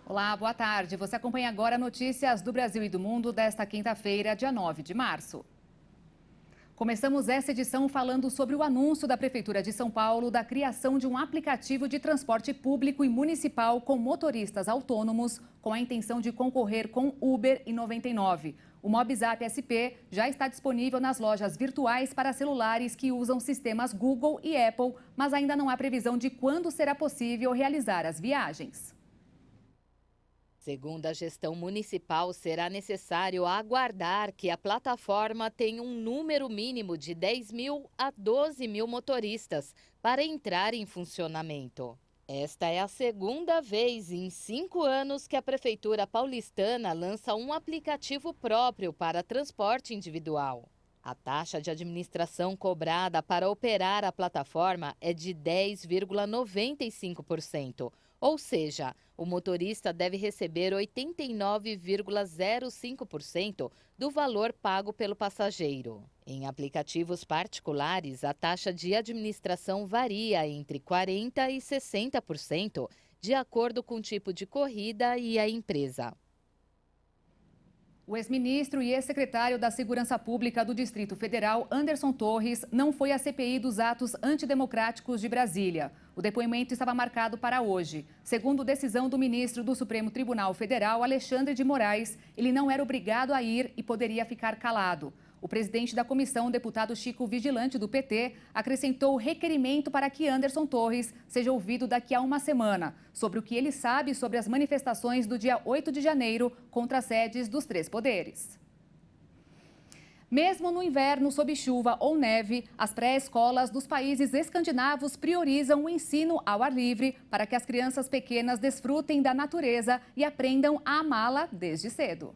Olá, boa tarde. Você acompanha agora notícias do Brasil e do mundo desta quinta-feira, dia 9 de março. Começamos essa edição falando sobre o anúncio da Prefeitura de São Paulo da criação de um aplicativo de transporte público e municipal com motoristas autônomos, com a intenção de concorrer com Uber e 99. O Mobzap SP já está disponível nas lojas virtuais para celulares que usam sistemas Google e Apple, mas ainda não há previsão de quando será possível realizar as viagens. Segundo a gestão municipal, será necessário aguardar que a plataforma tenha um número mínimo de 10 mil a 12 mil motoristas para entrar em funcionamento. Esta é a segunda vez em 5 anos que a Prefeitura paulistana lança um aplicativo próprio para transporte individual. A taxa de administração cobrada para operar a plataforma é de 10,95%. Ou seja, o motorista deve receber 89,05% do valor pago pelo passageiro. Em aplicativos particulares, a taxa de administração varia entre 40% e 60%, de acordo com o tipo de corrida e a empresa. O ex-ministro e ex-secretário da Segurança Pública do Distrito Federal, Anderson Torres, não foi à CPI dos atos antidemocráticos de Brasília. O depoimento estava marcado para hoje. Segundo decisão do ministro do Supremo Tribunal Federal, Alexandre de Moraes, ele não era obrigado a ir e poderia ficar calado. O presidente da comissão, deputado Chico Vigilante, do PT, acrescentou o requerimento para que Anderson Torres seja ouvido daqui a uma semana sobre o que ele sabe sobre as manifestações do dia 8 de janeiro contra as sedes dos 3 poderes. Mesmo no inverno, sob chuva ou neve, as pré-escolas dos países escandinavos priorizam o ensino ao ar livre para que as crianças pequenas desfrutem da natureza e aprendam a amá-la desde cedo.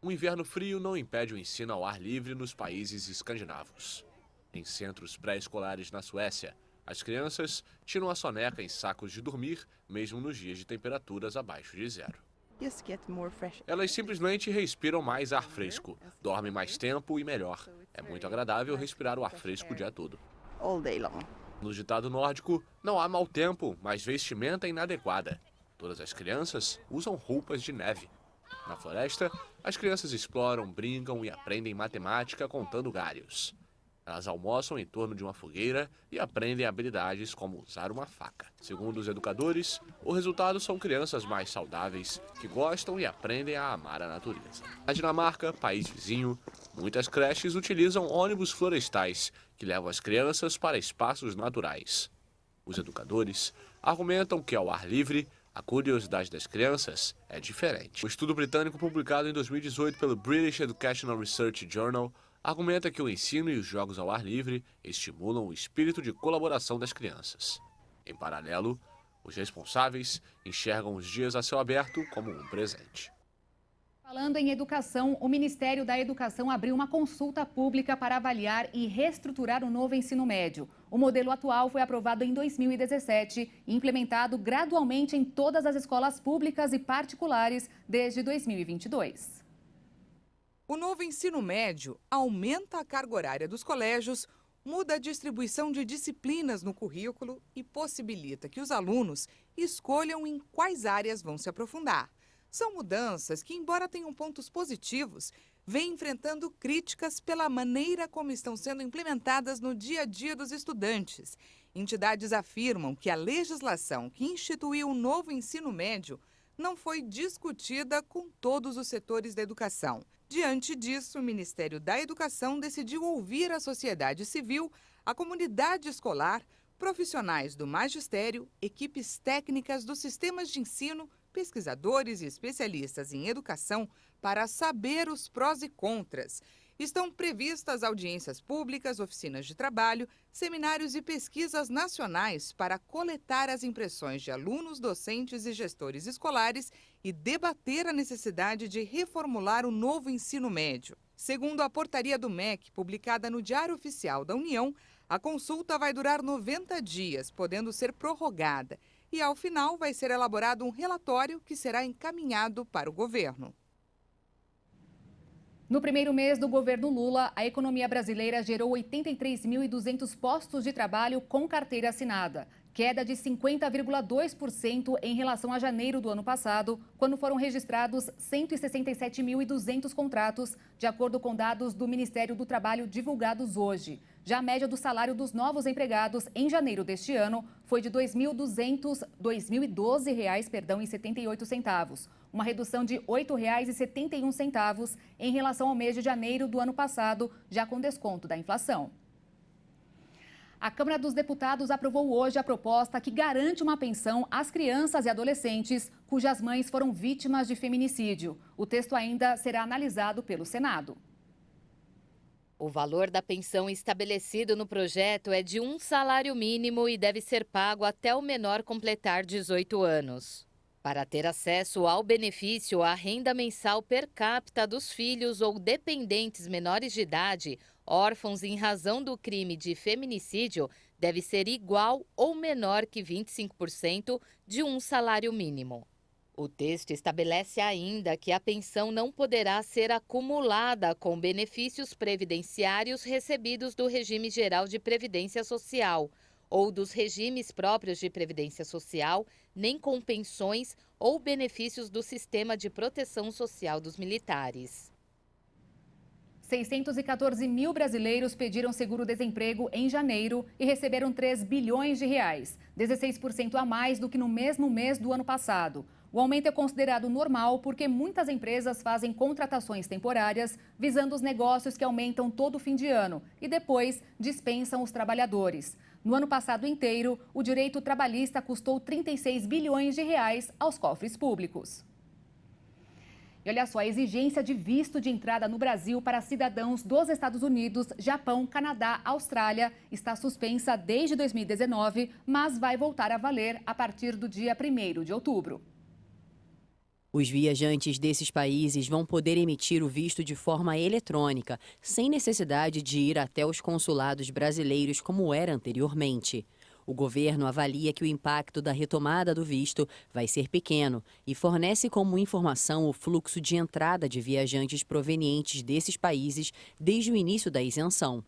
O inverno frio não impede o ensino ao ar livre nos países escandinavos. Em centros pré-escolares na Suécia, as crianças tiram a soneca em sacos de dormir, mesmo nos dias de temperaturas abaixo de zero. Elas simplesmente respiram mais ar fresco, dormem mais tempo e melhor. É muito agradável respirar o ar fresco o dia todo. No ditado nórdico, não há mau tempo, mas vestimenta inadequada. Todas as crianças usam roupas de neve. Na floresta, as crianças exploram, brincam e aprendem matemática contando galhos. Elas almoçam em torno de uma fogueira e aprendem habilidades como usar uma faca. Segundo os educadores, o resultado são crianças mais saudáveis, que gostam e aprendem a amar a natureza. Na Dinamarca, país vizinho, muitas creches utilizam ônibus florestais, que levam as crianças para espaços naturais. Os educadores argumentam que ao ar livre, a curiosidade das crianças é diferente. O estudo britânico publicado em 2018 pelo British Educational Research Journal argumenta que o ensino e os jogos ao ar livre estimulam o espírito de colaboração das crianças. Em paralelo, os responsáveis enxergam os dias a céu aberto como um presente. Falando em educação, o Ministério da Educação abriu uma consulta pública para avaliar e reestruturar o novo ensino médio. O modelo atual foi aprovado em 2017 e implementado gradualmente em todas as escolas públicas e particulares desde 2022. O novo ensino médio aumenta a carga horária dos colégios, muda a distribuição de disciplinas no currículo e possibilita que os alunos escolham em quais áreas vão se aprofundar. São mudanças que, embora tenham pontos positivos, vêm enfrentando críticas pela maneira como estão sendo implementadas no dia a dia dos estudantes. Entidades afirmam que a legislação que instituiu o novo ensino médio não foi discutida com todos os setores da educação. Diante disso, o Ministério da Educação decidiu ouvir a sociedade civil, a comunidade escolar, profissionais do magistério, equipes técnicas dos sistemas de ensino, pesquisadores e especialistas em educação para saber os prós e contras. Estão previstas audiências públicas, oficinas de trabalho, seminários e pesquisas nacionais para coletar as impressões de alunos, docentes e gestores escolares e debater a necessidade de reformular o novo ensino médio. Segundo a portaria do MEC, publicada no Diário Oficial da União, a consulta vai durar 90 dias, podendo ser prorrogada. E, ao final, vai ser elaborado um relatório que será encaminhado para o governo. No primeiro mês do governo Lula, a economia brasileira gerou 83.200 postos de trabalho com carteira assinada. queda de 50,2% em relação a janeiro do ano passado, quando foram registrados 167.200 contratos, de acordo com dados do Ministério do Trabalho divulgados hoje. Já a média do salário dos novos empregados em janeiro deste ano foi de R$ 2.012,78, uma redução de R$ 8,71 em relação ao mês de janeiro do ano passado, já com desconto da inflação. A Câmara dos Deputados aprovou hoje a proposta que garante uma pensão às crianças e adolescentes cujas mães foram vítimas de feminicídio. O texto ainda será analisado pelo Senado. O valor da pensão estabelecido no projeto é de um salário mínimo e deve ser pago até o menor completar 18 anos. Para ter acesso ao benefício, a renda mensal per capita dos filhos ou dependentes menores de idade, órfãos em razão do crime de feminicídio, deve ser igual ou menor que 25% de um salário mínimo. O texto estabelece ainda que a pensão não poderá ser acumulada com benefícios previdenciários recebidos do Regime Geral de Previdência Social ou dos regimes próprios de previdência social, nem com pensões ou benefícios do Sistema de Proteção Social dos Militares. 614 mil brasileiros pediram seguro-desemprego em janeiro e receberam 3 bilhões de reais, 16% a mais do que no mesmo mês do ano passado. O aumento é considerado normal porque muitas empresas fazem contratações temporárias visando os negócios que aumentam todo fim de ano e depois dispensam os trabalhadores. No ano passado inteiro, o direito trabalhista custou 36 bilhões de reais aos cofres públicos. E olha só, a exigência de visto de entrada no Brasil para cidadãos dos Estados Unidos, Japão, Canadá, Austrália está suspensa desde 2019, mas vai voltar a valer a partir do dia 1º de outubro. Os viajantes desses países vão poder emitir o visto de forma eletrônica, sem necessidade de ir até os consulados brasileiros como era anteriormente. O governo avalia que o impacto da retomada do visto vai ser pequeno e fornece como informação o fluxo de entrada de viajantes provenientes desses países desde o início da isenção.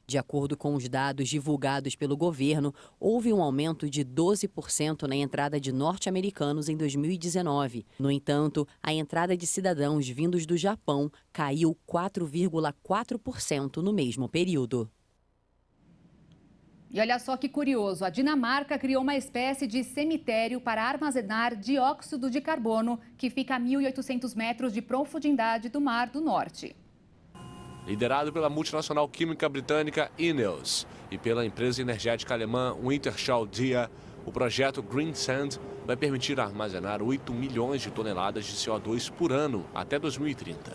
De acordo com os dados divulgados pelo governo, houve um aumento de 12% na entrada de norte-americanos em 2019. No entanto, a entrada de cidadãos vindos do Japão caiu 4,4% no mesmo período. E olha só que curioso, a Dinamarca criou uma espécie de cemitério para armazenar dióxido de carbono que fica a 1.800 metros de profundidade do Mar do Norte. Liderado pela multinacional química britânica Ineos e pela empresa energética alemã Wintershall Dea, o projeto Green Sand vai permitir armazenar 8 milhões de toneladas de CO2 por ano até 2030.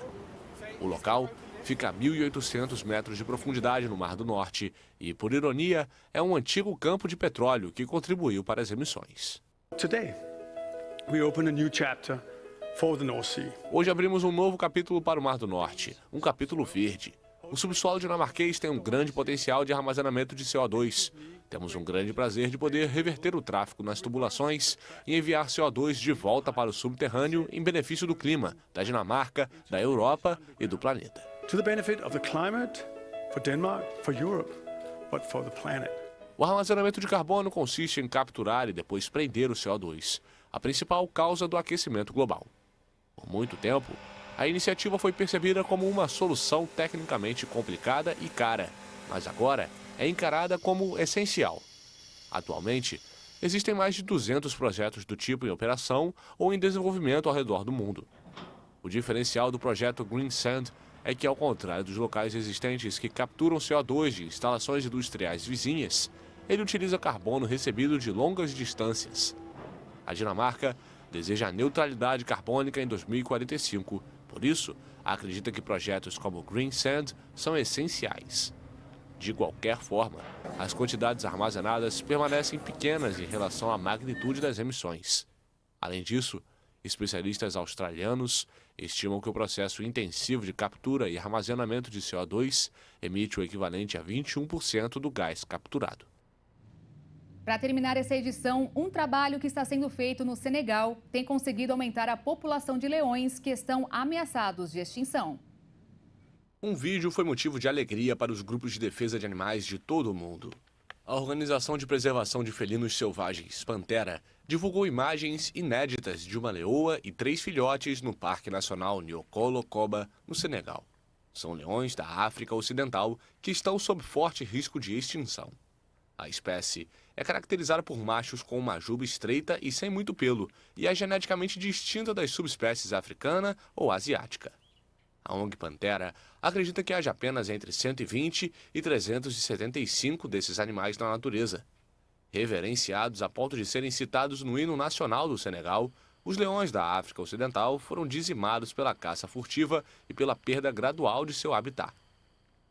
O local fica a 1.800 metros de profundidade no Mar do Norte e, por ironia, é um antigo campo de petróleo que contribuiu para as emissões. Today, we open a new chapter for the North Sea. Hoje abrimos um novo capítulo para o Mar do Norte, um capítulo verde. O subsolo dinamarquês tem um grande potencial de armazenamento de CO2. Temos um grande prazer de poder reverter o tráfego nas tubulações e enviar CO2 de volta para o subterrâneo em benefício do clima, da Dinamarca, da Europa e do planeta. To the benefit of the climate, for Denmark, for Europe, but for the planet. O armazenamento de carbono consiste em capturar e depois prender o CO2, a principal causa do aquecimento global. Por muito tempo, a iniciativa foi percebida como uma solução tecnicamente complicada e cara, mas agora é encarada como essencial. Atualmente, existem mais de 200 projetos do tipo em operação ou em desenvolvimento ao redor do mundo. O diferencial do projeto Green Sand é que, ao contrário dos locais existentes que capturam CO2 de instalações industriais vizinhas, ele utiliza carbono recebido de longas distâncias. A Dinamarca deseja a neutralidade carbônica em 2045, por isso, acredita que projetos como Green Sand são essenciais. De qualquer forma, as quantidades armazenadas permanecem pequenas em relação à magnitude das emissões. Além disso, especialistas australianos estimam que o processo intensivo de captura e armazenamento de CO2 emite o equivalente a 21% do gás capturado. Para terminar essa edição, um trabalho que está sendo feito no Senegal tem conseguido aumentar a população de leões que estão ameaçados de extinção. Um vídeo foi motivo de alegria para os grupos de defesa de animais de todo o mundo. A Organização de Preservação de Felinos Selvagens, Pantera, divulgou imagens inéditas de uma leoa e 3 filhotes no Parque Nacional Niokolo-Koba, no Senegal. São leões da África Ocidental que estão sob forte risco de extinção. A espécie é caracterizada por machos com uma juba estreita e sem muito pelo e é geneticamente distinta das subespécies africana ou asiática. A ONG Pantera acredita que haja apenas entre 120 e 375 desses animais na natureza. Reverenciados a ponto de serem citados no hino nacional do Senegal, os leões da África Ocidental foram dizimados pela caça furtiva e pela perda gradual de seu habitat.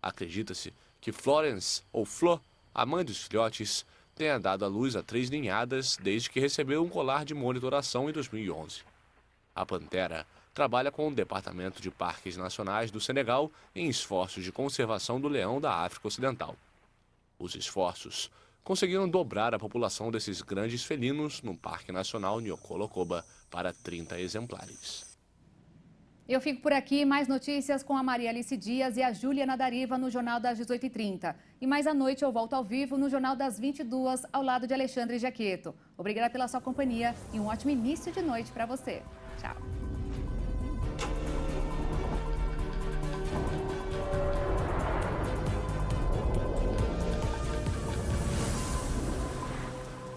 Acredita-se que Florence, ou Flo, a mãe dos filhotes, tenha dado à luz a 3 ninhadas desde que recebeu um colar de monitoração em 2011. A Pantera trabalha com o Departamento de Parques Nacionais do Senegal em esforços de conservação do leão da África Ocidental. Os esforços conseguiram dobrar a população desses grandes felinos no Parque Nacional Niokolo-Koba para 30 exemplares. Eu fico por aqui, mais notícias com a Maria Alice Dias e a Juliana Dariva no Jornal das 18h30. E mais à noite eu volto ao vivo no Jornal das 22h, ao lado de Alexandre Jaqueto. Obrigada pela sua companhia e um ótimo início de noite para você. Tchau.